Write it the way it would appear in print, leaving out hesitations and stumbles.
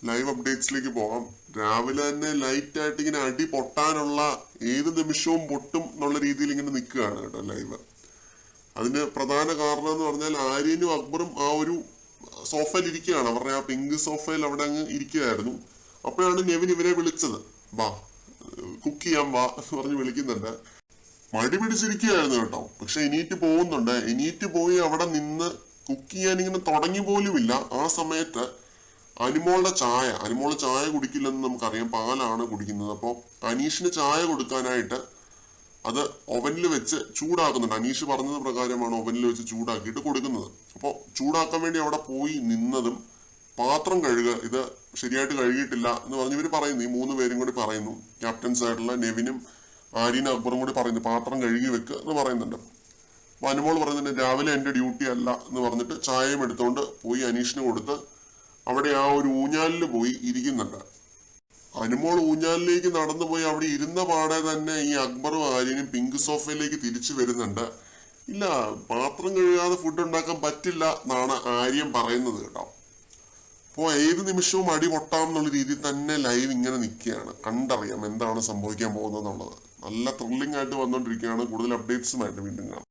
Live അപ്ഡേറ്റ്സിലേക്ക് പോകാം. രാവിലെ തന്നെ ലൈറ്റ് ആയിട്ട് ഇങ്ങനെ അടി പൊട്ടാനുള്ള ഏത് നിമിഷവും പൊട്ടും എന്നുള്ള രീതിയിൽ ഇങ്ങനെ നിൽക്കുകയാണ് കേട്ടോ ലൈവ്. അതിന് പ്രധാന കാരണം എന്ന് പറഞ്ഞാൽ ആര്യനും അക്ബറും ആ ഒരു സോഫയിൽ ഇരിക്കുകയാണ്. അവരുടെ ആ പിങ്ക് സോഫയിൽ അവിടെ അങ്ങ് ഇരിക്കുകയായിരുന്നു. അപ്പോഴാണ് നെവിൻ ഇവരെ വിളിച്ചത്. വാ കുക്ക് ചെയ്യാൻ വാ എന്ന് പറഞ്ഞ് വിളിക്കുന്നുണ്ട്. മടി പിടിച്ചിരിക്കുകയായിരുന്നു കേട്ടോ. പക്ഷെ എണീറ്റ് പോകുന്നുണ്ട്. എണീറ്റ് പോയി അവിടെ നിന്ന് കുക്ക് ചെയ്യാൻ ഇങ്ങനെ തുടങ്ങി പോലുമില്ല. ആ സമയത്ത് അനിമോളുടെ ചായ കുടിക്കില്ലെന്ന് നമുക്കറിയാം, പാലാണ് കുടിക്കുന്നത്. അപ്പോൾ അനീഷിന് ചായ കൊടുക്കാനായിട്ട് അത് ഓവനിൽ വെച്ച് ചൂടാക്കുന്നുണ്ട്. അനീഷ് പറഞ്ഞത് പ്രകാരമാണ് ഓവനിൽ വെച്ച് ചൂടാക്കിയിട്ട് കൊടുക്കുന്നത്. അപ്പോൾ ചൂടാക്കാൻ വേണ്ടി അവിടെ പോയി നിന്നതും പാത്രം കഴുകുക, ഇത് ശരിയായിട്ട് കഴുകിയിട്ടില്ല എന്ന് പറഞ്ഞ് ഇവർ പറയുന്നു. ഈ 3 പേരും കൂടി പറയുന്നു. ക്യാപ്റ്റൻസ് ആയിട്ടുള്ള നെവിനും ആര്യനും അക്ബറും കൂടി പറയുന്നു പാത്രം കഴുകി വെക്കുക എന്ന് പറയുന്നുണ്ട്. അപ്പൊ അനുമോൾ പറയുന്നുണ്ട് രാവിലെ എന്റെ ഡ്യൂട്ടി അല്ല എന്ന് പറഞ്ഞിട്ട് ചായയും എടുത്തുകൊണ്ട് പോയി അനീഷിന് കൊടുത്ത് അവിടെ ആ ഒരു ഊഞ്ഞാലിൽ പോയി ഇരിക്കുന്നുണ്ട്. അനുമോൾ ഊഞ്ഞാലിലേക്ക് നടന്നു പോയി അവിടെ ഇരുന്ന പാടെ തന്നെ ഈ അക്ബറും ആര്യനും പിങ്ക് സോഫയിലേക്ക് തിരിച്ചു വരുന്നുണ്ട്. ഇല്ല, പാത്രം കഴുകാതെ ഫുഡ് ഉണ്ടാക്കാൻ പറ്റില്ല എന്നാണ് ആര്യൻ പറയുന്നത് കേട്ടോ. അപ്പോൾ ഏത് നിമിഷവും അടി പൊട്ടാം എന്നുള്ള രീതിയിൽ തന്നെ ലൈവ് ഇങ്ങനെ നിൽക്കുകയാണ്. കണ്ടറിയാം എന്താണ് സംഭവിക്കാൻ പോകുന്നത് എന്നുള്ളത്. നല്ല ത്രില്ലിംഗ് ആയിട്ട് വന്നുകൊണ്ടിരിക്കുകയാണ്. കൂടുതൽ അപ്ഡേറ്റ്സുമായിട്ട് വീണ്ടും കാണാം.